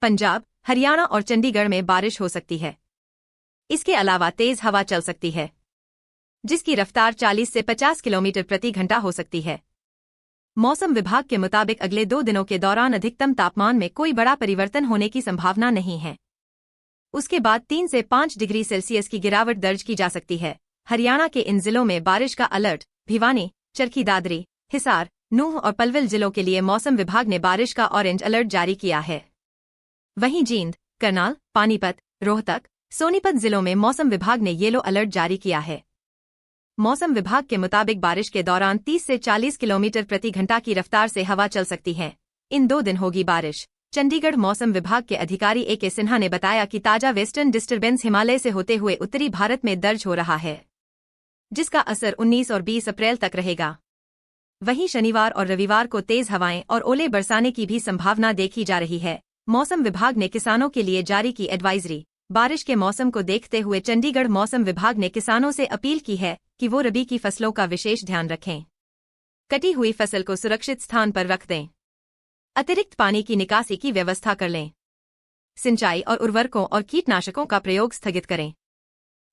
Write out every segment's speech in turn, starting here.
पंजाब, हरियाणा और चंडीगढ़ में बारिश हो सकती है। इसके अलावा तेज हवा चल सकती है, जिसकी रफ्तार 40 से 50 किलोमीटर प्रति घंटा हो सकती है। मौसम विभाग के मुताबिक अगले 2 दिनों के दौरान अधिकतम तापमान में कोई बड़ा परिवर्तन होने की संभावना नहीं है। उसके बाद 3 से 5 डिग्री सेल्सियस की गिरावट दर्ज की जा सकती है। हरियाणा के इन जिलों में बारिश का अलर्ट भिवानी, चरखी दादरी, हिसार, नूंह और पलवल जिलों के लिए मौसम विभाग ने बारिश का ऑरेंज अलर्ट जारी किया है। वहीं जींद, करनाल, पानीपत, रोहतक, सोनीपत जिलों में मौसम विभाग ने येलो अलर्ट जारी किया है। मौसम विभाग के मुताबिक बारिश के दौरान 30 से 40 किलोमीटर प्रति घंटा की रफ्तार से हवा चल सकती है। इन 2 दिन होगी बारिश। चंडीगढ़ मौसम विभाग के अधिकारी A.K. सिन्हा ने बताया कि ताजा वेस्टर्न डिस्टर्बेंस हिमालय से होते हुए उत्तरी भारत में दर्ज हो रहा है, जिसका असर 19 और 20 अप्रैल तक रहेगा। वहीं शनिवार और रविवार को तेज हवाएं और ओले बरसाने की भी संभावना देखी जा रही है। मौसम विभाग ने किसानों के लिए जारी की एडवाइजरी। बारिश के मौसम को देखते हुए चंडीगढ़ मौसम विभाग ने किसानों से अपील की है कि वो रबी की फसलों का विशेष ध्यान रखें। कटी हुई फसल को सुरक्षित स्थान पर रख दें। अतिरिक्त पानी की निकासी की व्यवस्था कर लें। सिंचाई और उर्वरकों और कीटनाशकों का प्रयोग स्थगित करें।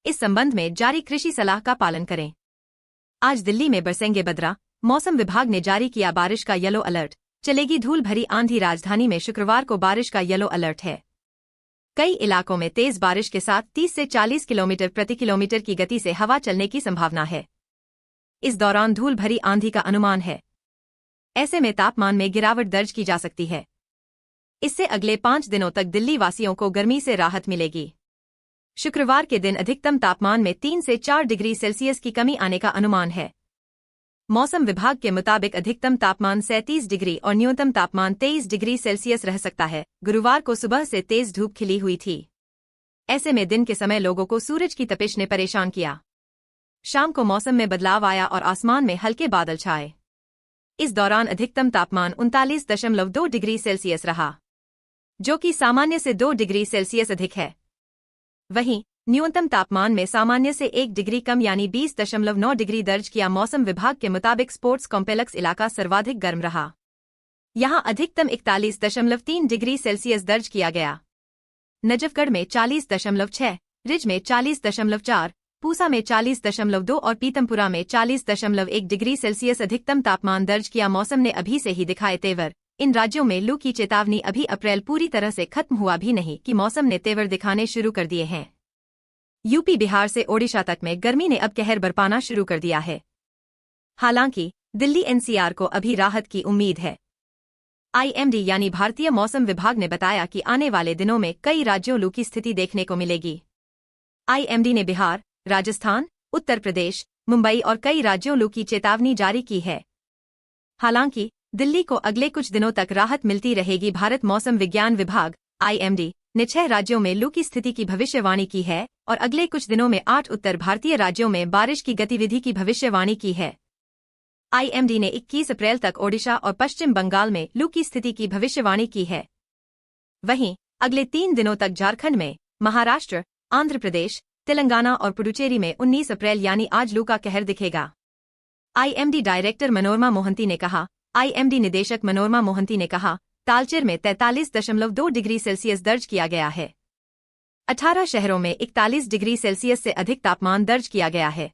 इस संबंध में जारी कृषि सलाह का पालन करें। आज दिल्ली में बरसेंगे बदरा। मौसम विभाग ने जारी किया बारिश का येलो अलर्ट। चलेगी धूल भरी आंधी। राजधानी में शुक्रवार को बारिश का येलो अलर्ट है। कई इलाकों में तेज बारिश के साथ 30 से 40 किलोमीटर प्रति किलोमीटर की गति से हवा चलने की संभावना है। इस दौरान धूल भरी आंधी का अनुमान है। ऐसे में तापमान में गिरावट दर्ज की जा सकती है। इससे अगले 5 दिनों तक दिल्ली वासियों को गर्मी से राहत मिलेगी। शुक्रवार के दिन अधिकतम तापमान में 3 से 4 डिग्री सेल्सियस की कमी आने का अनुमान है। मौसम विभाग के मुताबिक अधिकतम तापमान 37 डिग्री और न्यूनतम तापमान 23 डिग्री सेल्सियस रह सकता है। गुरुवार को सुबह से तेज धूप खिली हुई थी। ऐसे में दिन के समय लोगों को सूरज की तपिश ने परेशान किया। शाम को मौसम में बदलाव आया और आसमान में हल्के बादल छाए। इस दौरान अधिकतम तापमान 39.2 डिग्री सेल्सियस रहा, जो कि सामान्य से 2 डिग्री सेल्सियस अधिक है। वहीं न्यूनतम तापमान में सामान्य से 1 डिग्री कम यानी 20.9 डिग्री दर्ज किया। मौसम विभाग के मुताबिक स्पोर्ट्स कॉम्प्लेक्स इलाका सर्वाधिक गर्म रहा। यहां अधिकतम 41.3 डिग्री सेल्सियस दर्ज किया गया। नजफगढ़ में 40.6, रिज में 40.4, पूसा में 40.2 और पीतमपुरा में 40.1 डिग्री सेल्सियस अधिकतम तापमान दर्ज किया। मौसम ने अभी से ही दिखाए तेवर। इन राज्यों में लू की चेतावनी। अभी अप्रैल पूरी तरह से खत्म हुआ भी नहीं कि मौसम ने तेवर दिखाने शुरू कर दिए हैं। यूपी, बिहार से ओडिशा तक में गर्मी ने अब कहर बरपाना शुरू कर दिया है। हालांकि दिल्ली एनसीआर को अभी राहत की उम्मीद है। आईएमडी यानी भारतीय मौसम विभाग ने बताया कि आने वाले दिनों में कई राज्यों लू की स्थिति देखने को मिलेगी। आईएमडी ने बिहार, राजस्थान, उत्तर प्रदेश, मुंबई और कई राज्यों लू की चेतावनी जारी की है। हालांकि दिल्ली को अगले कुछ दिनों तक राहत मिलती रहेगी। भारत मौसम विज्ञान विभाग आईएमडी ने 6 राज्यों में लू की स्थिति की भविष्यवाणी की है और अगले कुछ दिनों में 8 उत्तर भारतीय राज्यों में बारिश की गतिविधि की भविष्यवाणी की है। आईएमडी ने 21 अप्रैल तक ओडिशा और पश्चिम बंगाल में लू की स्थिति की भविष्यवाणी की है। वहीं अगले 3 दिनों तक झारखंड में, महाराष्ट्र, आंध्र प्रदेश, तेलंगाना और पुडुचेरी में 19 अप्रैल यानी आज लू का कहर दिखेगा। आईएमडी डायरेक्टर मनोरमा मोहंती ने कहा। आईएमडी निदेशक मनोरमा मोहंती ने कहा, तालचेर में 43.2 डिग्री सेल्सियस दर्ज किया गया है। 18 शहरों में 41 डिग्री सेल्सियस से अधिक तापमान दर्ज किया गया है।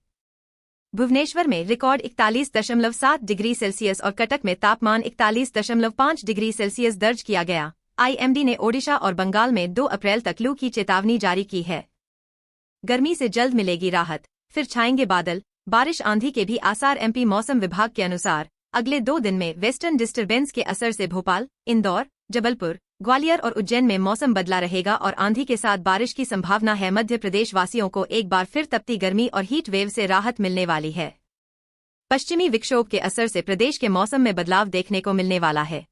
भुवनेश्वर में रिकॉर्ड 41.7 डिग्री सेल्सियस और कटक में तापमान 41.5 डिग्री सेल्सियस दर्ज किया गया। आईएमडी ने ओडिशा और बंगाल में 2 अप्रैल तक लू की चेतावनी जारी की है। गर्मी से जल्द मिलेगी राहत, फिर छाएंगे बादल, बारिश आंधी के भी आसार। एमपी मौसम विभाग के अनुसार अगले 2 दिन में वेस्टर्न डिस्टर्बेंस के असर से भोपाल, इंदौर, जबलपुर, ग्वालियर और उज्जैन में मौसम बदला रहेगा और आंधी के साथ बारिश की संभावना है। मध्य प्रदेश वासियों को एक बार फिर तपती गर्मी और हीट वेव से राहत मिलने वाली है। पश्चिमी विक्षोभ के असर से प्रदेश के मौसम में बदलाव देखने को मिलने वाला है।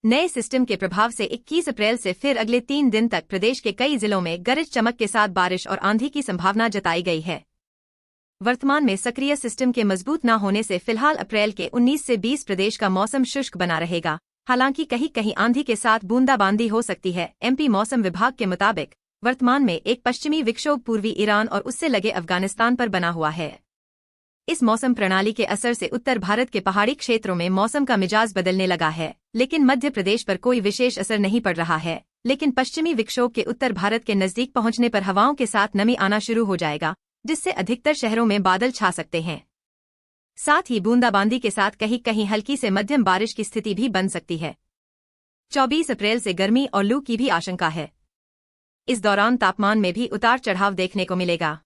नए सिस्टम के प्रभाव से 21 अप्रैल से फिर अगले 3 दिन तक प्रदेश के कई जिलों में गरज चमक के साथ बारिश और आंधी की संभावना जताई गई है। वर्तमान में सक्रिय सिस्टम के मजबूत न होने से फिलहाल अप्रैल के 19 से 20 प्रदेश का मौसम शुष्क बना रहेगा। हालांकि कहीं कहीं आंधी के साथ बूंदाबांदी हो सकती है। एमपी मौसम विभाग के मुताबिक वर्तमान में एक पश्चिमी विक्षोभ पूर्वी ईरान और उससे लगे अफगानिस्तान पर बना हुआ है। इस मौसम प्रणाली के असर से उत्तर भारत के पहाड़ी क्षेत्रों में मौसम का मिजाज बदलने लगा है, लेकिन मध्य प्रदेश पर कोई विशेष असर नहीं पड़ रहा है। लेकिन पश्चिमी विक्षोभ के उत्तर भारत के नजदीक पहुंचने पर हवाओं के साथ नमी आना शुरू हो जाएगा, जिससे अधिकतर शहरों में बादल छा सकते हैं। साथ ही बूंदाबांदी के साथ कहीं कहीं हल्की से मध्यम बारिश की स्थिति भी बन सकती है। 24 अप्रैल से गर्मी और लू की भी आशंका है। इस दौरान तापमान में भी उतार चढ़ाव देखने को मिलेगा।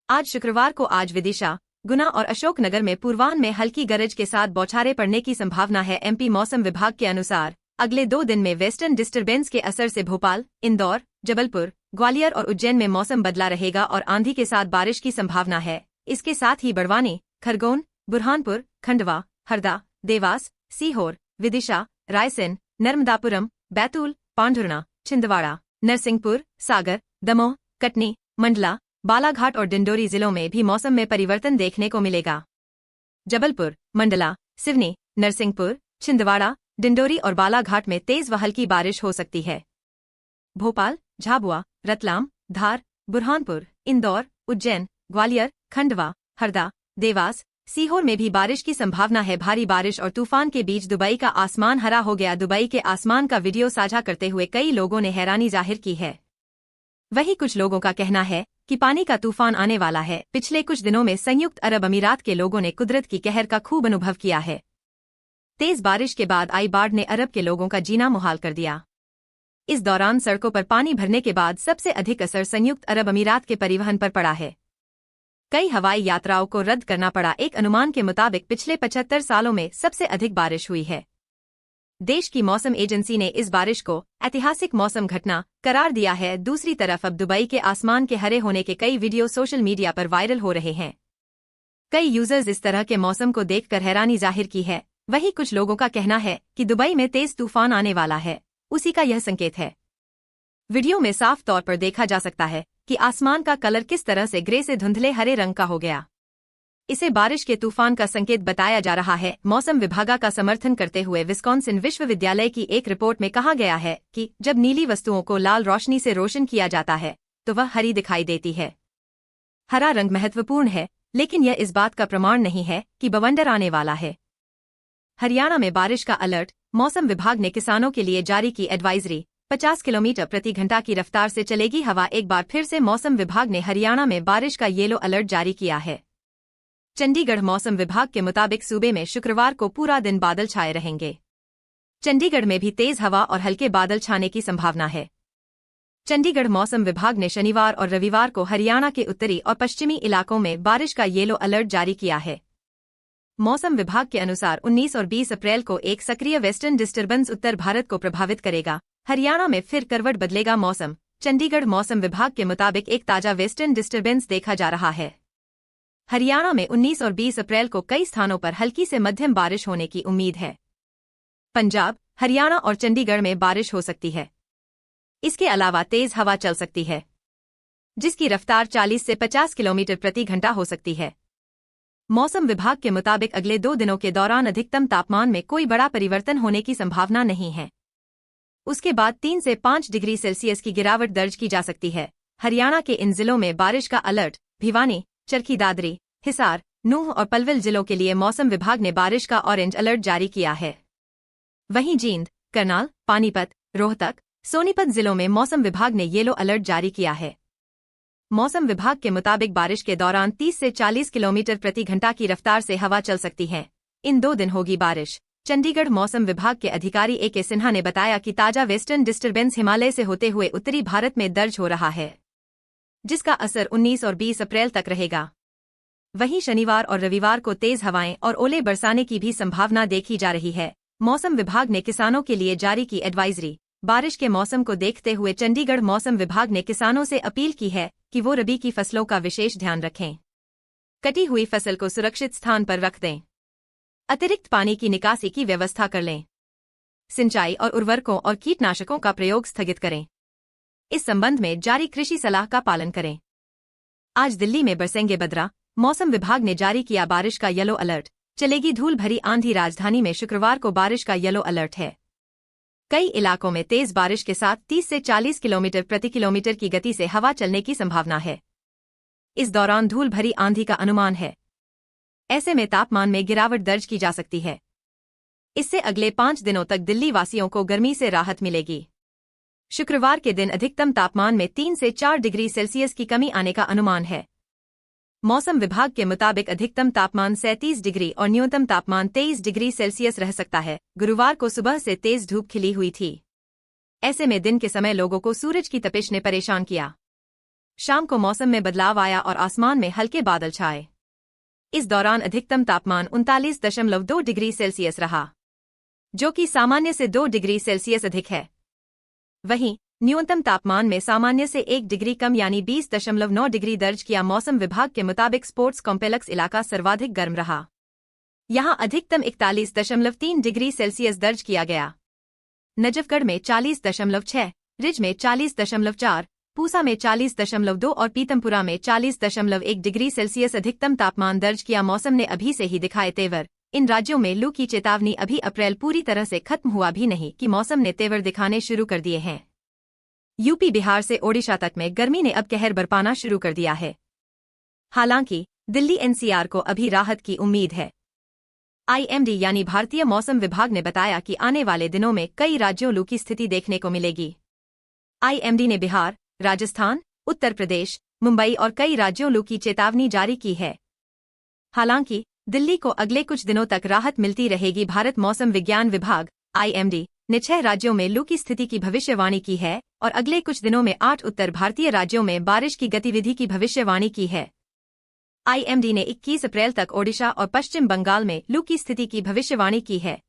आज शुक्रवार को विदिशा, गुना और अशोकनगर में पूर्वाह्न में हल्की गरज के साथ बौछारें पड़ने की संभावना है। एमपी मौसम विभाग के अनुसार अगले 2 दिन में वेस्टर्न डिस्टर्बेंस के असर से भोपाल, इंदौर, जबलपुर, ग्वालियर और उज्जैन में मौसम बदला रहेगा और आंधी के साथ बारिश की संभावना है। इसके साथ ही बड़वानी, खरगोन, बुरहानपुर, खंडवा, हरदा, देवास, सीहोर, विदिशा, रायसेन, नर्मदापुरम, बैतूल, पांढुर्णा, छिंदवाड़ा, नरसिंहपुर, सागर, दमोह, कटनी, मंडला, बालाघाट और डिंडोरी जिलों में भी मौसम में परिवर्तन देखने को मिलेगा। जबलपुर, मंडला, सिवनी, नरसिंहपुर, छिंदवाड़ा, डिंडोरी और बालाघाट में तेज व हल्की बारिश हो सकती है। भोपाल, झाबुआ, रतलाम, धार, बुरहानपुर, इंदौर, उज्जैन, ग्वालियर, खंडवा, हरदा, देवास, सीहोर में भी बारिश की संभावना है। भारी बारिश और तूफान के बीच दुबई का आसमान हरा हो गया। दुबई के आसमान का वीडियो साझा करते हुए कई लोगों ने हैरानी जाहिर की है। वहीं कुछ लोगों का कहना है कि पानी का तूफान आने वाला है। पिछले कुछ दिनों में संयुक्त अरब अमीरात के लोगों ने कुदरत की कहर का खूब अनुभव किया है। तेज बारिश के बाद आई बाढ़ ने अरब के लोगों का जीना मुहाल कर दिया। इस दौरान सड़कों पर पानी भरने के बाद सबसे अधिक असर संयुक्त अरब अमीरात के परिवहन पर पड़ा है। कई हवाई यात्राओं को रद्द करना पड़ा। एक अनुमान के मुताबिक पिछले 75 सालों में सबसे अधिक बारिश हुई है। देश की मौसम एजेंसी ने इस बारिश को ऐतिहासिक मौसम घटना करार दिया है। दूसरी तरफ अब दुबई के आसमान के हरे होने के कई वीडियो सोशल मीडिया पर वायरल हो रहे हैं। कई यूजर्स इस तरह के मौसम को देखकर हैरानी जाहिर की है। वहीं कुछ लोगों का कहना है कि दुबई में तेज तूफान आने वाला है, उसी का यह संकेत है। वीडियो में साफ तौर पर देखा जा सकता है कि आसमान का कलर किस तरह से ग्रे से धुंधले हरे रंग का हो गया। इसे बारिश के तूफान का संकेत बताया जा रहा है। मौसम विभाग का समर्थन करते हुए विस्कॉन्सिन विश्वविद्यालय की एक रिपोर्ट में कहा गया है कि जब नीली वस्तुओं को लाल रोशनी से रोशन किया जाता है तो वह हरी दिखाई देती है। हरा रंग महत्वपूर्ण है, लेकिन यह इस बात का प्रमाण नहीं है कि बवंडर आने वाला है। हरियाणा में बारिश का अलर्ट। मौसम विभाग ने किसानों के लिए जारी की एडवाइजरी। 50 किलोमीटर प्रति घंटा की रफ्तार से चलेगी हवा। एक बार फिर से मौसम विभाग ने हरियाणा में बारिश का येलो अलर्ट जारी किया है। चंडीगढ़ मौसम विभाग के मुताबिक सूबे में शुक्रवार को पूरा दिन बादल छाए रहेंगे। चंडीगढ़ में भी तेज हवा और हल्के बादल छाने की संभावना है। चंडीगढ़ मौसम विभाग ने शनिवार और रविवार को हरियाणा के उत्तरी और पश्चिमी इलाकों में बारिश का येलो अलर्ट जारी किया है। मौसम विभाग के अनुसार 19 और 20 अप्रैल को एक सक्रिय वेस्टर्न डिस्टर्बेंस उत्तर भारत को प्रभावित करेगा। हरियाणा में फिर करवट बदलेगा मौसम। चंडीगढ़ मौसम विभाग के मुताबिक एक ताजा वेस्टर्न डिस्टर्बेंस देखा जा रहा है। हरियाणा में 19 और 20 अप्रैल को कई स्थानों पर हल्की से मध्यम बारिश होने की उम्मीद है। पंजाब, हरियाणा और चंडीगढ़ में बारिश हो सकती है। इसके अलावा तेज हवा चल सकती है, जिसकी रफ्तार 40 से 50 किलोमीटर प्रति घंटा हो सकती है। मौसम विभाग के मुताबिक अगले 2 दिनों के दौरान अधिकतम तापमान में कोई बड़ा परिवर्तन होने की संभावना नहीं है। उसके बाद 3 से 5 डिग्री सेल्सियस की गिरावट दर्ज की जा सकती है। हरियाणा के इन जिलों में बारिश का अलर्ट। भिवानी, चरखी दादरी, हिसार, नूंह और पलवल जिलों के लिए मौसम विभाग ने बारिश का ऑरेंज अलर्ट जारी किया है। वहीं जींद, करनाल, पानीपत, रोहतक, सोनीपत जिलों में मौसम विभाग ने येलो अलर्ट जारी किया है। मौसम विभाग के मुताबिक बारिश के दौरान 30 से 40 किलोमीटर प्रति घंटा की रफ्तार से हवा चल सकती है। इन 2 दिन होगी बारिश। चंडीगढ़ मौसम विभाग के अधिकारी ए.के. सिन्हा ने बताया कि ताजा वेस्टर्न डिस्टर्बेंस हिमालय से होते हुए उत्तरी भारत में दर्ज हो रहा है, जिसका असर 19 और 20 अप्रैल तक रहेगा। वहीं शनिवार और रविवार को तेज हवाएं और ओले बरसाने की भी संभावना देखी जा रही है। मौसम विभाग ने किसानों के लिए जारी की एडवाइजरी। बारिश के मौसम को देखते हुए चंडीगढ़ मौसम विभाग ने किसानों से अपील की है कि वो रबी की फसलों का विशेष ध्यान रखें। कटी हुई फसल को सुरक्षित स्थान पर रख दें। अतिरिक्त पानी की निकासी की व्यवस्था कर लें। सिंचाई और उर्वरकों और कीटनाशकों का प्रयोग स्थगित करें। इस संबंध में जारी कृषि सलाह का पालन करें। आज दिल्ली में बरसेंगे बदरा। मौसम विभाग ने जारी किया बारिश का येलो अलर्ट। चलेगी धूल भरी आंधी। राजधानी में शुक्रवार को बारिश का येलो अलर्ट है। कई इलाकों में तेज बारिश के साथ 30 से 40 किलोमीटर प्रति किलोमीटर की गति से हवा चलने की संभावना है। इस दौरान धूल भरी आंधी का अनुमान है। ऐसे में तापमान में गिरावट दर्ज की जा सकती है। इससे अगले 5 दिनों तक दिल्ली वासियों को गर्मी से राहत मिलेगी। शुक्रवार के दिन अधिकतम तापमान में 3 से 4 डिग्री सेल्सियस की कमी आने का अनुमान है। मौसम विभाग के मुताबिक अधिकतम तापमान 37 डिग्री और न्यूनतम तापमान 23 डिग्री सेल्सियस रह सकता है। गुरुवार को सुबह से तेज धूप खिली हुई थी। ऐसे में दिन के समय लोगों को सूरज की तपिश ने परेशान किया। शाम को मौसम में बदलाव आया और आसमान में हल्के बादल छाए। इस दौरान अधिकतम तापमान 39.2 डिग्री सेल्सियस रहा, जो कि सामान्य से 2 डिग्री सेल्सियस अधिक है। वहीं न्यूनतम तापमान में सामान्य से 1 डिग्री कम यानी 20.9 डिग्री दर्ज किया। मौसम विभाग के मुताबिक स्पोर्ट्स कॉम्प्लेक्स इलाका सर्वाधिक गर्म रहा। यहां अधिकतम 41.3 डिग्री सेल्सियस दर्ज किया गया। नजफगढ़ में 40.6, रिज में 40.4, पूसा में 40.2 और पीतमपुरा में 40.1 डिग्री सेल्सियस अधिकतम तापमान दर्ज किया। मौसम ने अभी से ही दिखाए तेवर। इन राज्यों में लू की चेतावनी अभी अप्रैल पूरी तरह से खत्म हुआ भी नहीं कि मौसम ने तेवर दिखाने शुरू कर दिए हैं। यूपी बिहार से ओडिशा तक में गर्मी ने अब कहर बरपाना शुरू कर दिया है। हालांकि दिल्ली एनसीआर को अभी राहत की उम्मीद है। आईएमडी यानी भारतीय मौसम विभाग ने बताया कि आने वाले दिनों में कई राज्यों लू की स्थिति देखने को मिलेगी। आईएमडी ने बिहार, राजस्थान, उत्तर प्रदेश, मुंबई और कई राज्यों लू की चेतावनी जारी की है। हालांकि दिल्ली को अगले कुछ दिनों तक राहत मिलती रहेगी। भारत मौसम विज्ञान विभाग आईएमडी ने 6 राज्यों में लू की स्थिति की भविष्यवाणी की है और अगले कुछ दिनों में 8 उत्तर भारतीय राज्यों में बारिश की गतिविधि की भविष्यवाणी की है। आईएमडी ने 21 अप्रैल तक ओडिशा और पश्चिम बंगाल में लू की स्थिति की भविष्यवाणी की है।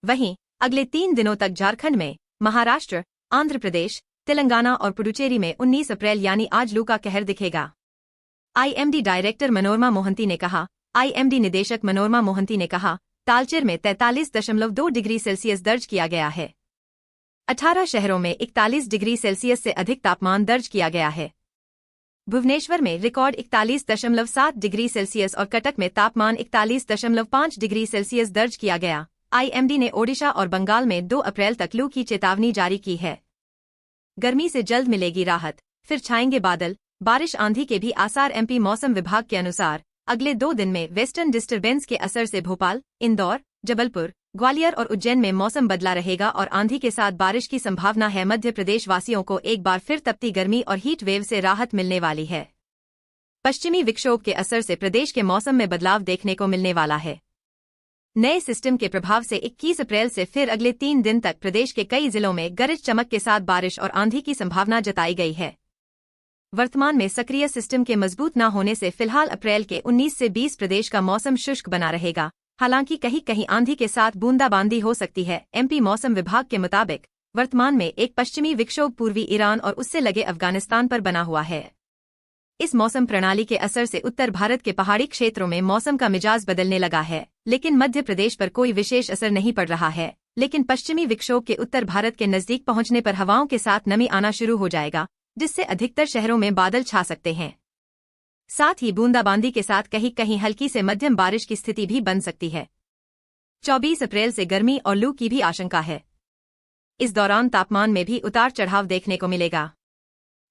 वहीं अगले 3 दिनों तक झारखंड में, महाराष्ट्र, आंध्र प्रदेश, तेलंगाना और पुडुचेरी में 19 अप्रैल यानी आज लू का कहर दिखेगा। आईएमडी डायरेक्टर मनोरमा मोहंती ने कहा। आईएमडी निदेशक मनोरमा मोहंती ने कहा, तालचेर में 43.2 डिग्री सेल्सियस दर्ज किया गया है। 18 शहरों में 41 डिग्री सेल्सियस से अधिक तापमान दर्ज किया गया है। भुवनेश्वर में रिकॉर्ड 41.7 डिग्री सेल्सियस और कटक में तापमान 41.5 डिग्री सेल्सियस दर्ज किया गया। आईएमडी ने ओडिशा और बंगाल में 2 अप्रैल तक लू की चेतावनी जारी की है। गर्मी से जल्द मिलेगी राहत, फिर छाएंगे बादल, बारिश आंधी के भी आसार। एमपी मौसम विभाग के अनुसार अगले 2 दिन में वेस्टर्न डिस्टर्बेंस के असर से भोपाल, इंदौर, जबलपुर, ग्वालियर और उज्जैन में मौसम बदला रहेगा और आंधी के साथ बारिश की संभावना है। मध्य प्रदेश वासियों को एक बार फिर तपती गर्मी और हीट वेव से राहत मिलने वाली है। पश्चिमी विक्षोभ के असर से प्रदेश के मौसम में बदलाव देखने को मिलने वाला है। नए सिस्टम के प्रभाव से 21 अप्रैल से फिर अगले 3 दिन तक प्रदेश के कई जिलों में गरज चमक के साथ बारिश और आंधी की संभावना जताई गई है। वर्तमान में सक्रिय सिस्टम के मजबूत न होने से फिलहाल अप्रैल के 19 से 20 प्रदेश का मौसम शुष्क बना रहेगा। हालांकि कहीं कहीं आंधी के साथ बूंदाबांदी हो सकती है। एमपी मौसम विभाग के मुताबिक वर्तमान में एक पश्चिमी विक्षोभ पूर्वी ईरान और उससे लगे अफगानिस्तान पर बना हुआ है। इस मौसम प्रणाली के असर से उत्तर भारत के पहाड़ी क्षेत्रों में मौसम का मिजाज बदलने लगा है, लेकिन मध्य प्रदेश पर कोई विशेष असर नहीं पड़ रहा है। लेकिन पश्चिमी विक्षोभ के उत्तर भारत के नजदीक पहुंचने पर हवाओं के साथ नमी आना शुरू हो जाएगा, जिससे अधिकतर शहरों में बादल छा सकते हैं। साथ ही बूंदाबांदी के साथ कहीं कहीं हल्की से मध्यम बारिश की स्थिति भी बन सकती है। 24 अप्रैल से गर्मी और लू की भी आशंका है। इस दौरान तापमान में भी उतार चढ़ाव देखने को मिलेगा।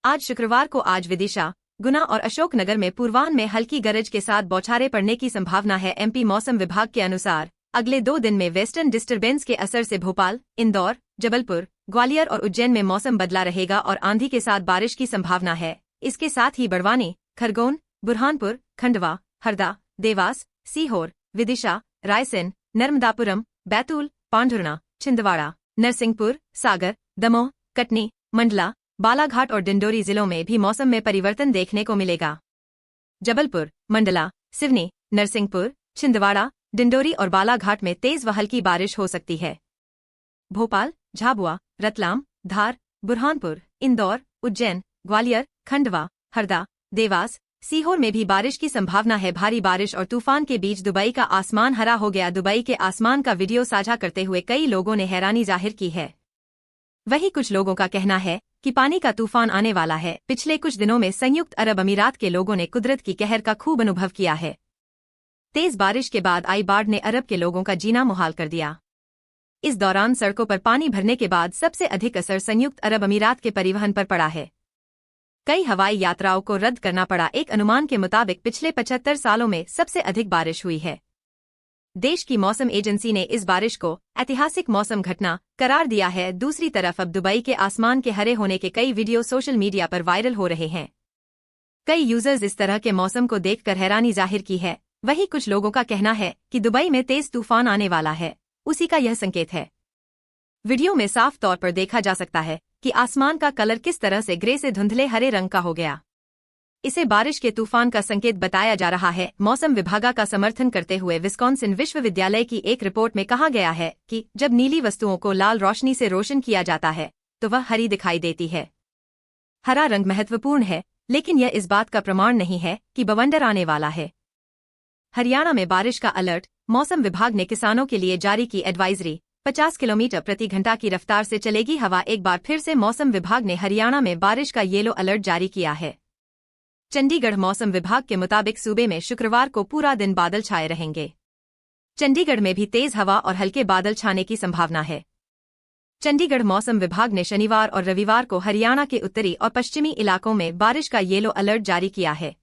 आज शुक्रवार को विदिशा, गुना और अशोकनगर में पूर्वाह्न में हल्की गरज के साथ बौछारें पड़ने की संभावना है। एमपी मौसम विभाग के अनुसार अगले 2 दिन में वेस्टर्न डिस्टर्बेंस के असर से भोपाल, इंदौर, जबलपुर, ग्वालियर और उज्जैन में मौसम बदला रहेगा और आंधी के साथ बारिश की संभावना है। इसके साथ ही बड़वानी, खरगोन, बुरहानपुर, खंडवा, हरदा, देवास, सीहोर, विदिशा, रायसेन, नर्मदापुरम, बैतूल, पांढुर्णा, छिंदवाड़ा, नरसिंहपुर, सागर, दमोह, कटनी, मंडला, बालाघाट और डिंडोरी जिलों में भी मौसम में परिवर्तन देखने को मिलेगा। जबलपुर, मंडला, सिवनी, नरसिंहपुर, छिंदवाड़ा, डिंडोरी और बालाघाट में तेज व हल्की बारिश हो सकती है। भोपाल, झाबुआ, रतलाम, धार, बुरहानपुर, इंदौर, उज्जैन, ग्वालियर, खंडवा, हरदा, देवास, सीहोर में भी बारिश की संभावना है। भारी बारिश और तूफान के बीच दुबई का आसमान हरा हो गया। दुबई के आसमान का वीडियो साझा करते हुए कई लोगों ने हैरानी जाहिर की है। वहीं कुछ लोगों का कहना है कि पानी का तूफान आने वाला है। पिछले कुछ दिनों में संयुक्त अरब अमीरात के लोगों ने कुदरत की कहर का खूब अनुभव किया है। तेज बारिश के बाद आई बाढ़ ने अरब के लोगों का जीना मुहाल कर दिया। इस दौरान सड़कों पर पानी भरने के बाद सबसे अधिक असर संयुक्त अरब अमीरात के परिवहन पर पड़ा है। कई हवाई यात्राओं को रद्द करना पड़ा। एक अनुमान के मुताबिक पिछले 75 सालों में सबसे अधिक बारिश हुई है। देश की मौसम एजेंसी ने इस बारिश को ऐतिहासिक मौसम घटना करार दिया है। दूसरी तरफ अब दुबई के आसमान के हरे होने के कई वीडियो सोशल मीडिया पर वायरल हो रहे हैं। कई यूजर्स इस तरह के मौसम को देखकर हैरानी जाहिर की है। वहीं कुछ लोगों का कहना है कि दुबई में तेज तूफान आने वाला है, उसी का यह संकेत है। वीडियो में साफ तौर पर देखा जा सकता है कि आसमान का कलर किस तरह से ग्रे से धुंधले हरे रंग का हो गया। इसे बारिश के तूफान का संकेत बताया जा रहा है। मौसम विभाग का समर्थन करते हुए विस्कॉन्सिन विश्वविद्यालय की एक रिपोर्ट में कहा गया है कि जब नीली वस्तुओं को लाल रोशनी से रोशन किया जाता है तो वह हरी दिखाई देती है। हरा रंग महत्वपूर्ण है, लेकिन यह इस बात का प्रमाण नहीं है कि बवंडर आने वाला है। हरियाणा में बारिश का अलर्ट। मौसम विभाग ने किसानों के लिए जारी की एडवाइजरी। 50 किलोमीटर प्रति घंटा की रफ्तार से चलेगी हवा। एक बार फिर से मौसम विभाग ने हरियाणा में बारिश का येलो अलर्ट जारी किया है। चंडीगढ़ मौसम विभाग के मुताबिक सूबे में शुक्रवार को पूरा दिन बादल छाए रहेंगे। चंडीगढ़ में भी तेज हवा और हल्के बादल छाने की संभावना है। चंडीगढ़ मौसम विभाग ने शनिवार और रविवार को हरियाणा के उत्तरी और पश्चिमी इलाकों में बारिश का येलो अलर्ट जारी किया है।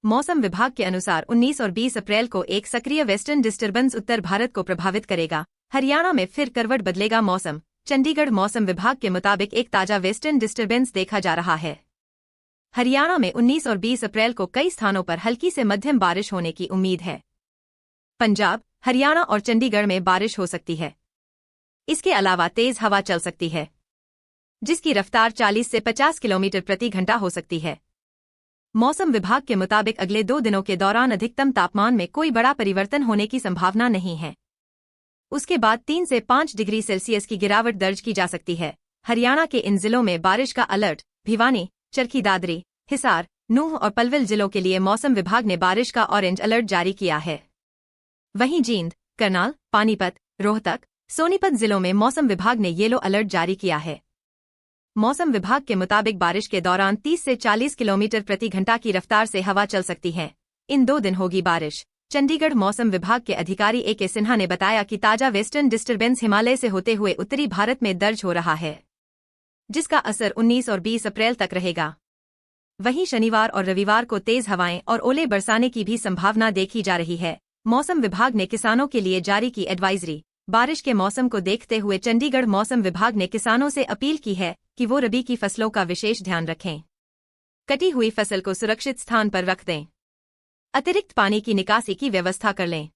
मौसम विभाग के अनुसार 19 और 20 अप्रैल को एक सक्रिय वेस्टर्न डिस्टर्बेंस उत्तर भारत को प्रभावित करेगा। हरियाणा में फिर करवट बदलेगा मौसम। चंडीगढ़ मौसम विभाग के मुताबिक एक ताजा वेस्टर्न डिस्टर्बेंस देखा जा रहा है। हरियाणा में 19 और 20 अप्रैल को कई स्थानों पर हल्की से मध्यम बारिश होने की उम्मीद है। पंजाब, हरियाणा और चंडीगढ़ में बारिश हो सकती है। इसके अलावा तेज हवा चल सकती है, जिसकी रफ्तार 40 से 50 किलोमीटर प्रति घंटा हो सकती है। मौसम विभाग के मुताबिक अगले 2 दिनों के दौरान अधिकतम तापमान में कोई बड़ा परिवर्तन होने की संभावना नहीं है। उसके बाद 3 से 5 डिग्री सेल्सियस की गिरावट दर्ज की जा सकती है। हरियाणा के इन जिलों में बारिश का अलर्ट। भिवानी, चरखी दादरी, हिसार, नूंह और पलवल जिलों के लिए मौसम विभाग ने बारिश का ऑरेंज अलर्ट जारी किया है। वहीं जींद, करनाल, पानीपत, रोहतक, सोनीपत जिलों में मौसम विभाग ने येलो अलर्ट जारी किया है। मौसम विभाग के मुताबिक बारिश के दौरान 30 से 40 किलोमीटर प्रति घंटा की रफ्तार से हवा चल सकती है। इन 2 दिन होगी बारिश। चंडीगढ़ मौसम विभाग के अधिकारी ए.के. सिन्हा ने बताया कि ताजा वेस्टर्न डिस्टर्बेंस हिमालय से होते हुए उत्तरी भारत में दर्ज हो रहा है, जिसका असर 19 और 20 अप्रैल तक रहेगा। वहीं शनिवार और रविवार को तेज हवाएं और ओले बरसाने की भी संभावना देखी जा रही है। मौसम विभाग ने किसानों के लिए जारी की एडवाइजरी। बारिश के मौसम को देखते हुए चंडीगढ़ मौसम विभाग ने किसानों से अपील की है कि वो रबी की फसलों का विशेष ध्यान रखें। कटी हुई फसल को सुरक्षित स्थान पर रख दें। अतिरिक्त पानी की निकासी की व्यवस्था कर लें।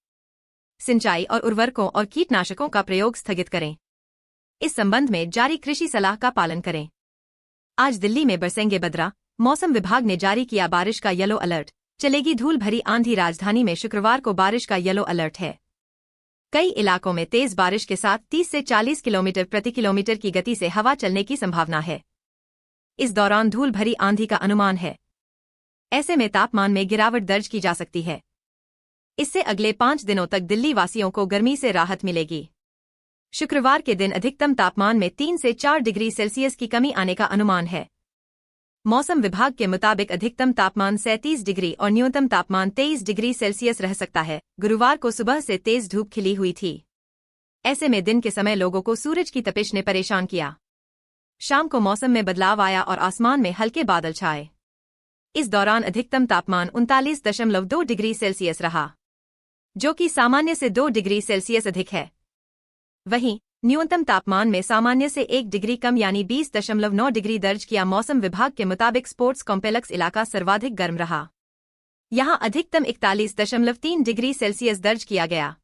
सिंचाई और उर्वरकों और कीटनाशकों का प्रयोग स्थगित करें। इस संबंध में जारी कृषि सलाह का पालन करें। आज दिल्ली में बरसेंगे बदरा। मौसम विभाग ने जारी किया बारिश का येलो अलर्ट। चलेगी धूल भरी आंधी। राजधानी में शुक्रवार को बारिश का येलो अलर्ट है। कई इलाकों में तेज बारिश के साथ 30 से 40 किलोमीटर प्रति किलोमीटर की गति से हवा चलने की संभावना है। इस दौरान धूल भरी आंधी का अनुमान है। ऐसे में तापमान में गिरावट दर्ज की जा सकती है। इससे अगले 5 दिनों तक दिल्ली वासियों को गर्मी से राहत मिलेगी। शुक्रवार के दिन अधिकतम तापमान में 3 से 4 डिग्री सेल्सियस की कमी आने का अनुमान है। मौसम विभाग के मुताबिक अधिकतम तापमान 37 डिग्री और न्यूनतम तापमान 23 डिग्री सेल्सियस रह सकता है। गुरुवार को सुबह से तेज धूप खिली हुई थी। ऐसे में दिन के समय लोगों को सूरज की तपिश ने परेशान किया। शाम को मौसम में बदलाव आया और आसमान में हल्के बादल छाए। इस दौरान अधिकतम तापमान 39.2 डिग्री सेल्सियस रहा, जो कि सामान्य से 2 डिग्री सेल्सियस अधिक है। वहीं न्यूनतम तापमान में सामान्य से 1 डिग्री कम यानी 20.9 डिग्री दर्ज किया। मौसम विभाग के मुताबिक स्पोर्ट्स कॉम्प्लेक्स इलाका सर्वाधिक गर्म रहा। यहां अधिकतम 41.3 डिग्री सेल्सियस दर्ज किया गया।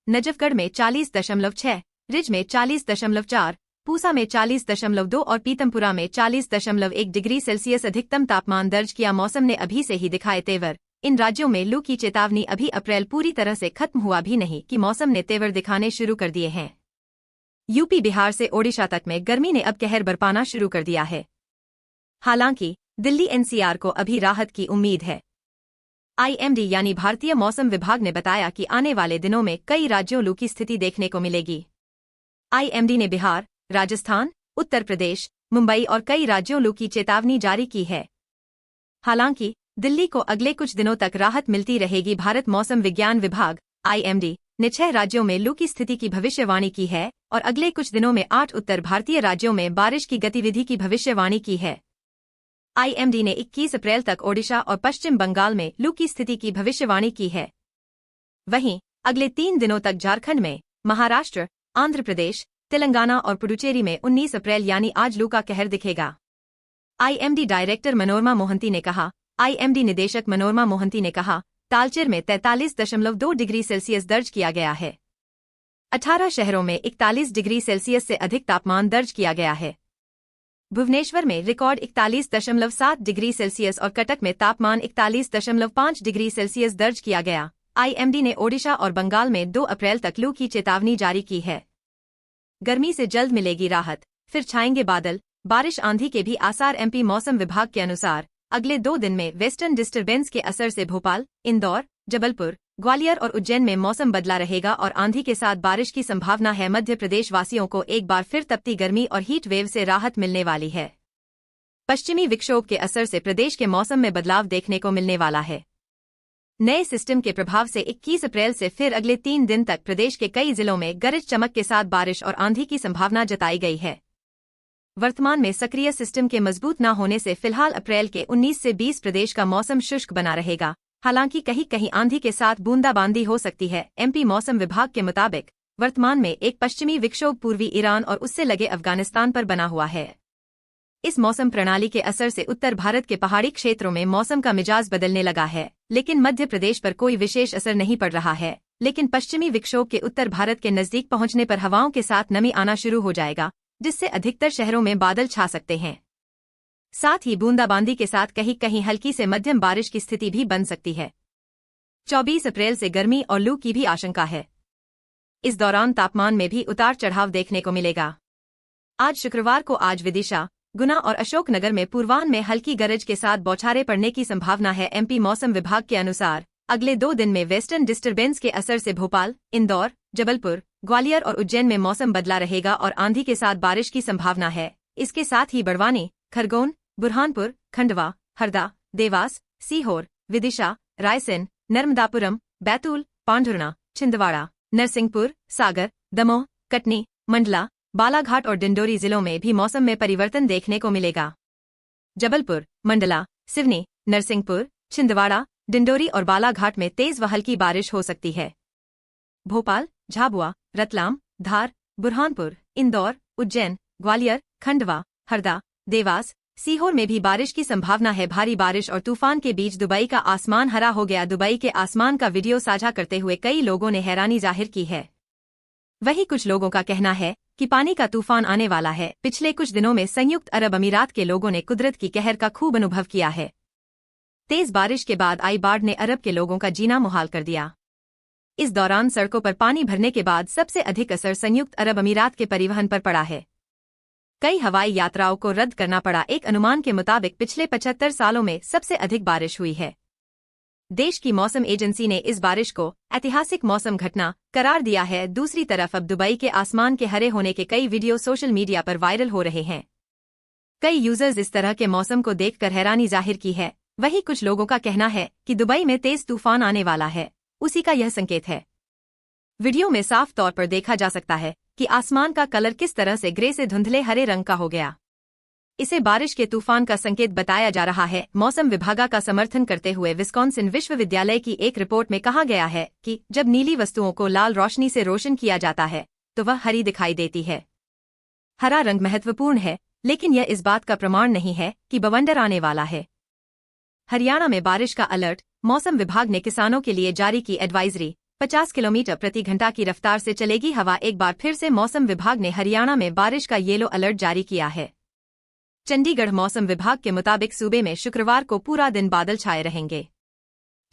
नजफगढ़ में 40.6, रिज में 40.4, पूसा में 40.2 और पीतमपुरा में 40.1 डिग्री सेल्सियस अधिकतम तापमान दर्ज किया। मौसम ने अभी से ही दिखाए तेवर। इन राज्यों में लू की चेतावनी। अभी अप्रैल पूरी तरह से खत्म हुआ भी नहीं कि मौसम ने तेवर दिखाने शुरू कर दिए हैं। यूपी, बिहार से ओडिशा तक में गर्मी ने अब कहर बरपाना शुरू कर दिया है। हालांकि दिल्ली एनसीआर को अभी राहत की उम्मीद है। आईएमडी यानी भारतीय मौसम विभाग ने बताया कि आने वाले दिनों में कई राज्यों लू की स्थिति देखने को मिलेगी। आईएमडी ने बिहार, राजस्थान, उत्तर प्रदेश, मुंबई और कई राज्यों लू की चेतावनी जारी की है। हालांकि दिल्ली को अगले कुछ दिनों तक राहत मिलती रहेगी। भारत मौसम विज्ञान विभाग आईएमडी ने 6 राज्यों में लू की स्थिति की भविष्यवाणी की है और अगले कुछ दिनों में 8 उत्तर भारतीय राज्यों में बारिश की गतिविधि की भविष्यवाणी की है। आईएमडी ने 21 अप्रैल तक ओडिशा और पश्चिम बंगाल में लू की स्थिति की भविष्यवाणी की है। वहीं अगले 3 दिनों तक झारखंड में, महाराष्ट्र, आंध्र प्रदेश, तेलंगाना और पुडुचेरी में 19 अप्रैल यानी आज लू का कहर दिखेगा। आईएमडी डायरेक्टर मनोरमा मोहंती ने कहा। आईएमडी निदेशक मनोरमा मोहंती ने कहा, तालचेर में 43.2 डिग्री सेल्सियस दर्ज किया गया है। 18 शहरों में 41 डिग्री सेल्सियस से अधिक तापमान दर्ज किया गया है। भुवनेश्वर में रिकॉर्ड 41.7 डिग्री सेल्सियस और कटक में तापमान 41.5 डिग्री सेल्सियस दर्ज किया गया। आईएमडी ने ओडिशा और बंगाल में 2 अप्रैल तक लू की चेतावनी जारी की है। गर्मी से जल्द मिलेगी राहत, फिर छाएंगे बादल, बारिश आंधी के भी आसार। एमपी मौसम विभाग के अनुसार अगले 2 दिन में वेस्टर्न डिस्टर्बेंस के असर से भोपाल, इंदौर, जबलपुर, ग्वालियर और उज्जैन में मौसम बदला रहेगा और आंधी के साथ बारिश की संभावना है। मध्य प्रदेश वासियों को एक बार फिर तपती गर्मी और हीट वेव से राहत मिलने वाली है। पश्चिमी विक्षोभ के असर से प्रदेश के मौसम में बदलाव देखने को मिलने वाला है। नए सिस्टम के प्रभाव से 21 अप्रैल से फिर अगले 3 दिन तक प्रदेश के कई जिलों में गरज चमक के साथ बारिश और आंधी की संभावना जताई गई है। वर्तमान में सक्रिय सिस्टम के मजबूत न होने से फिलहाल अप्रैल के 19 से 20 प्रदेश का मौसम शुष्क बना रहेगा। हालांकि कहीं कहीं आंधी के साथ बूंदाबांदी हो सकती है। एमपी मौसम विभाग के मुताबिक वर्तमान में एक पश्चिमी विक्षोभ पूर्वी ईरान और उससे लगे अफगानिस्तान पर बना हुआ है। इस मौसम प्रणाली के असर से उत्तर भारत के पहाड़ी क्षेत्रों में मौसम का मिजाज बदलने लगा है, लेकिन मध्य प्रदेश पर कोई विशेष असर नहीं पड़ रहा है। लेकिन पश्चिमी विक्षोभ के उत्तर भारत के नजदीक पहुंचने पर हवाओं के साथ नमी आना शुरू हो जाएगा, जिससे अधिकतर शहरों में बादल छा सकते हैं। साथ ही बूंदाबांदी के साथ कहीं कहीं हल्की से मध्यम बारिश की स्थिति भी बन सकती है। 24 अप्रैल से गर्मी और लू की भी आशंका है। इस दौरान तापमान में भी उतार चढ़ाव देखने को मिलेगा। आज शुक्रवार को विदिशा, गुना और अशोकनगर में पूर्वाह्न में हल्की गरज के साथ बौछारें पड़ने की संभावना है। एमपी मौसम विभाग के अनुसार अगले 2 दिन में वेस्टर्न डिस्टर्बेंस के असर से भोपाल, इंदौर, जबलपुर, ग्वालियर और उज्जैन में मौसम बदला रहेगा और आंधी के साथ बारिश की संभावना है। इसके साथ ही बड़वानी, खरगोन, बुरहानपुर, खंडवा, हरदा, देवास, सीहोर, विदिशा, रायसेन, नर्मदापुरम, बैतूल, पांढुर्णा, छिंदवाड़ा, नरसिंहपुर, सागर, दमोह, कटनी, मंडला, बालाघाट और डिंडोरी जिलों में भी मौसम में परिवर्तन देखने को मिलेगा। जबलपुर, मंडला, सिवनी, नरसिंहपुर, छिंदवाड़ा, डिंडोरी और बालाघाट में तेज व हल्की बारिश हो सकती है। भोपाल, झाबुआ, रतलाम, धार, बुरहानपुर, इंदौर, उज्जैन, ग्वालियर, खंडवा, हरदा, देवास, सीहोर में भी बारिश की संभावना है। भारी बारिश और तूफान के बीच दुबई का आसमान हरा हो गया। दुबई के आसमान का वीडियो साझा करते हुए कई लोगों ने हैरानी जाहिर की है। वहीं कुछ लोगों का कहना है कि पानी का तूफान आने वाला है। पिछले कुछ दिनों में संयुक्त अरब अमीरात के लोगों ने कुदरत की कहर का खूब अनुभव किया है। तेज बारिश के बाद आई बाढ़ ने अरब के लोगों का जीना मुहाल कर दिया। इस दौरान सड़कों पर पानी भरने के बाद सबसे अधिक असर संयुक्त अरब अमीरात के परिवहन पर पड़ा है। कई हवाई यात्राओं को रद्द करना पड़ा। एक अनुमान के मुताबिक पिछले 75 सालों में सबसे अधिक बारिश हुई है। देश की मौसम एजेंसी ने इस बारिश को ऐतिहासिक मौसम घटना करार दिया है। दूसरी तरफ अब दुबई के आसमान के हरे होने के कई वीडियो सोशल मीडिया पर वायरल हो रहे हैं। कई यूजर्स इस तरह के मौसम को देखकर हैरानी जाहिर की है। वहीं कुछ लोगों का कहना है कि दुबई में तेज तूफान आने वाला है, उसी का यह संकेत है। वीडियो में साफ तौर पर देखा जा सकता है कि आसमान का कलर किस तरह से ग्रे से धुंधले हरे रंग का हो गया। इसे बारिश के तूफान का संकेत बताया जा रहा है। मौसम विभाग का समर्थन करते हुए विस्कॉन्सिन विश्वविद्यालय की एक रिपोर्ट में कहा गया है कि जब नीली वस्तुओं को लाल रोशनी से रोशन किया जाता है तो वह हरी दिखाई देती है। हरा रंग महत्वपूर्ण है, लेकिन यह इस बात का प्रमाण नहीं है कि बवंडर आने वाला है। हरियाणा में बारिश का अलर्ट। मौसम विभाग ने किसानों के लिए जारी की एडवाइजरी। 50 किलोमीटर प्रति घंटा की रफ्तार से चलेगी हवा। एक बार फिर से मौसम विभाग ने हरियाणा में बारिश का येलो अलर्ट जारी किया है। चंडीगढ़ मौसम विभाग के मुताबिक सूबे में शुक्रवार को पूरा दिन बादल छाए रहेंगे।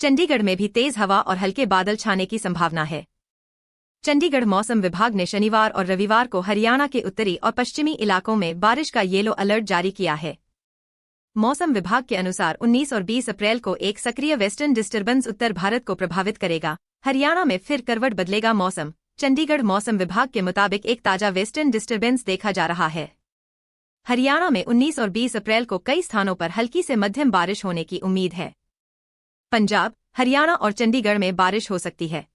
चंडीगढ़ में भी तेज हवा और हल्के बादल छाने की संभावना है। चंडीगढ़ मौसम विभाग ने शनिवार और रविवार को हरियाणा के उत्तरी और पश्चिमी इलाकों में बारिश का येलो अलर्ट जारी किया है। मौसम विभाग के अनुसार 19 और 20 अप्रैल को एक सक्रिय वेस्टर्न डिस्टर्बेंस उत्तर भारत को प्रभावित करेगा। हरियाणा में फिर करवट बदलेगा मौसम। चंडीगढ़ मौसम विभाग के मुताबिक एक ताजा वेस्टर्न डिस्टर्बेंस देखा जा रहा है। हरियाणा में 19 और 20 अप्रैल को कई स्थानों पर हल्की से मध्यम बारिश होने की उम्मीद है। पंजाब, हरियाणा और चंडीगढ़ में बारिश हो सकती है।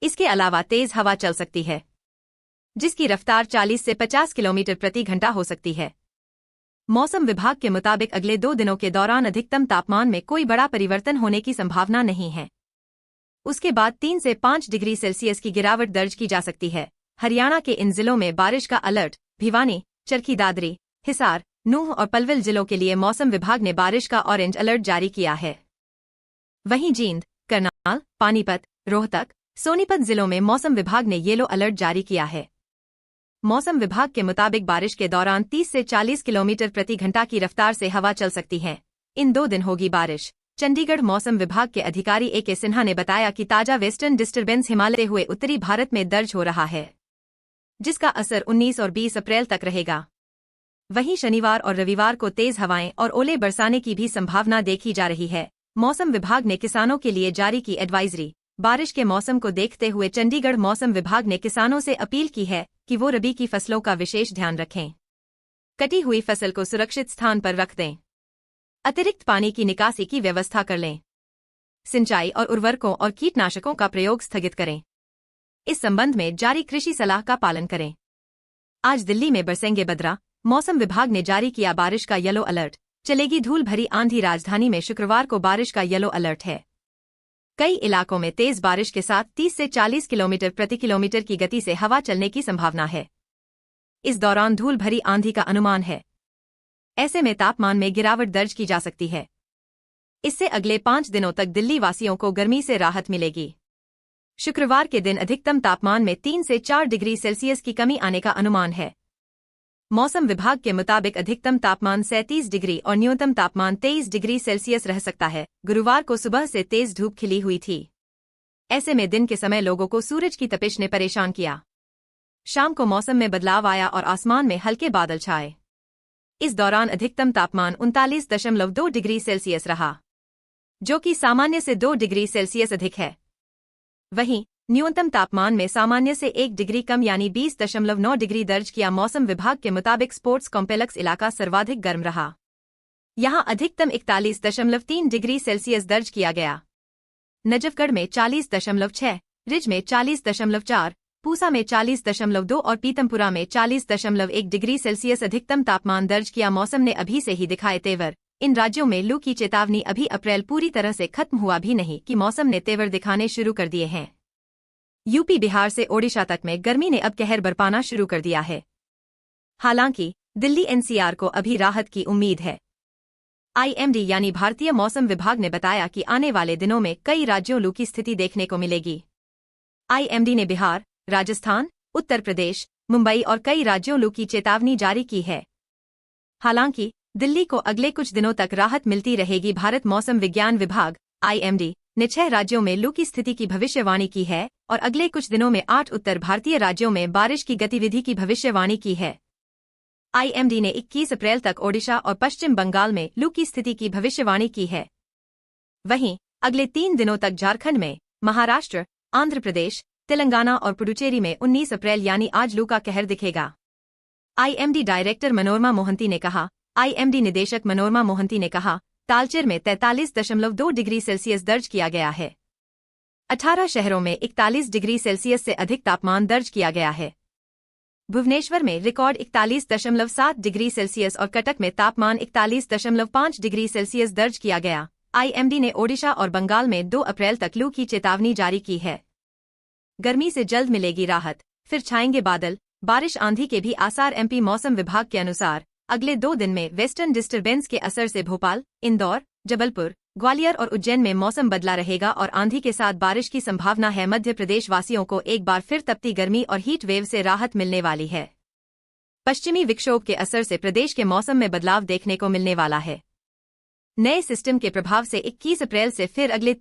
इसके अलावा तेज हवा चल सकती है, जिसकी रफ्तार 40 से 50 किलोमीटर प्रति घंटा हो सकती है। मौसम विभाग के मुताबिक अगले 2 दिनों के दौरान अधिकतम तापमान में कोई बड़ा परिवर्तन होने की संभावना नहीं है। उसके बाद 3 से 5 डिग्री सेल्सियस की गिरावट दर्ज की जा सकती है। हरियाणा के इन जिलों में बारिश का अलर्ट। भिवानी, चरखी दादरी, हिसार, नूंह और पलवल जिलों के लिए मौसम विभाग ने बारिश का ऑरेंज अलर्ट जारी किया है। वहीं जींद, करनाल, पानीपत, रोहतक, सोनीपत जिलों में मौसम विभाग ने येलो अलर्ट जारी किया है। मौसम विभाग के मुताबिक बारिश के दौरान 30 से 40 किलोमीटर प्रति घंटा की रफ्तार से हवा चल सकती है। इन 2 दिन होगी बारिश। चंडीगढ़ मौसम विभाग के अधिकारी A.K. सिन्हा ने बताया कि ताजा वेस्टर्न डिस्टर्बेंस हिमालय हुए उत्तरी भारत में दर्ज हो रहा है, जिसका असर 19 और 20 अप्रैल तक रहेगा। वहीं शनिवार और रविवार को तेज हवाएं और ओले बरसाने की भी संभावना देखी जा रही है। मौसम विभाग ने किसानों के लिए जारी की एडवाइजरी। बारिश के मौसम को देखते हुए चंडीगढ़ मौसम विभाग ने किसानों से अपील की है कि वो रबी की फसलों का विशेष ध्यान रखें। कटी हुई फसल को सुरक्षित स्थान पर रख दें। अतिरिक्त पानी की निकासी की व्यवस्था कर लें। सिंचाई और उर्वरकों और कीटनाशकों का प्रयोग स्थगित करें। इस संबंध में जारी कृषि सलाह का पालन करें। आज दिल्ली में बरसेंगे बदरा। मौसम विभाग ने जारी किया बारिश का येलो अलर्ट। चलेगी धूल भरी आंधी। राजधानी में शुक्रवार को बारिश का येलो अलर्ट है। कई इलाकों में तेज बारिश के साथ 30 से 40 किलोमीटर प्रति किलोमीटर की गति से हवा चलने की संभावना है। इस दौरान धूल भरी आंधी का अनुमान है। ऐसे में तापमान में गिरावट दर्ज की जा सकती है। इससे अगले 5 दिनों तक दिल्ली वासियों को गर्मी से राहत मिलेगी। शुक्रवार के दिन अधिकतम तापमान में 3 से 4 डिग्री सेल्सियस की कमी आने का अनुमान है। मौसम विभाग के मुताबिक अधिकतम तापमान 37 डिग्री और न्यूनतम तापमान 23 डिग्री सेल्सियस रह सकता है। गुरुवार को सुबह से तेज धूप खिली हुई थी। ऐसे में दिन के समय लोगों को सूरज की तपिश ने परेशान किया। शाम को मौसम में बदलाव आया और आसमान में हल्के बादल छाए। इस दौरान अधिकतम तापमान 39.2 डिग्री सेल्सियस रहा, जो कि सामान्य से 2 डिग्री सेल्सियस अधिक है। वहीं न्यूनतम तापमान में सामान्य से 1 डिग्री कम यानी 20.9 डिग्री दर्ज किया। मौसम विभाग के मुताबिक स्पोर्ट्स कॉम्प्लेक्स इलाका सर्वाधिक गर्म रहा। यहां अधिकतम 41.3 डिग्री सेल्सियस दर्ज किया गया। नजफगढ़ में 40.6, रिज में 40.4, पूसा में 40.2 और पीतमपुरा में 40.1 डिग्री सेल्सियस अधिकतम तापमान दर्ज किया। मौसम ने अभी से ही दिखाए तेवर। इन राज्यों में लू की चेतावनी। अभी अप्रैल पूरी तरह से खत्म हुआ भी नहीं कि मौसम ने तेवर दिखाने शुरू कर दिए हैं। यूपी, बिहार से ओडिशा तक में गर्मी ने अब कहर बरपाना शुरू कर दिया है। हालांकि दिल्ली NCR को अभी राहत की उम्मीद है। IMD यानी भारतीय मौसम विभाग ने बताया कि आने वाले दिनों में कई राज्यों लू की स्थिति देखने को मिलेगी। IMD ने बिहार, राजस्थान, उत्तर प्रदेश, मुंबई और कई राज्यों लू की चेतावनी जारी की है। हालांकि दिल्ली को अगले कुछ दिनों तक राहत मिलती रहेगी। भारत मौसम विज्ञान विभाग IMD ने 6 राज्यों में लू की स्थिति की भविष्यवाणी की है और अगले कुछ दिनों में 8 उत्तर भारतीय राज्यों में बारिश की गतिविधि की भविष्यवाणी की है। IMD ने 21 अप्रैल तक ओडिशा और पश्चिम बंगाल में लू की स्थिति की भविष्यवाणी की है। वहीं अगले 3 दिनों तक झारखंड में, महाराष्ट्र, आंध्र प्रदेश, तेलंगाना और पुडुचेरी में 19 अप्रैल यानी आज लू का कहर दिखेगा। IMD डायरेक्टर मनोरमा मोहंती ने कहा। IMD निदेशक मनोरमा मोहंती ने कहा, तालचेर में 43.2 डिग्री सेल्सियस दर्ज किया गया है। 18 शहरों में 41 डिग्री सेल्सियस से अधिक तापमान दर्ज किया गया है। भुवनेश्वर में रिकॉर्ड 41.7 डिग्री सेल्सियस और कटक में तापमान 41.5 डिग्री सेल्सियस दर्ज किया गया। IMD ने ओडिशा और बंगाल में 2 अप्रैल तक लू की चेतावनी जारी की है। गर्मी से जल्द मिलेगी राहत, फिर छाएंगे बादल, बारिश आंधी के भी आसार। MP मौसम विभाग के अनुसार अगले 2 दिन में वेस्टर्न डिस्टर्बेंस के असर से भोपाल, इंदौर, जबलपुर, ग्वालियर और उज्जैन में मौसम बदला रहेगा और आंधी के साथ बारिश की संभावना है। मध्य प्रदेश वासियों को एक बार फिर तपती गर्मी और हीट वेव से राहत मिलने वाली है। पश्चिमी विक्षोभ के असर से प्रदेश के मौसम में बदलाव देखने को मिलने वाला है। नए सिस्टम के प्रभाव से 21 अप्रैल से फिर अगले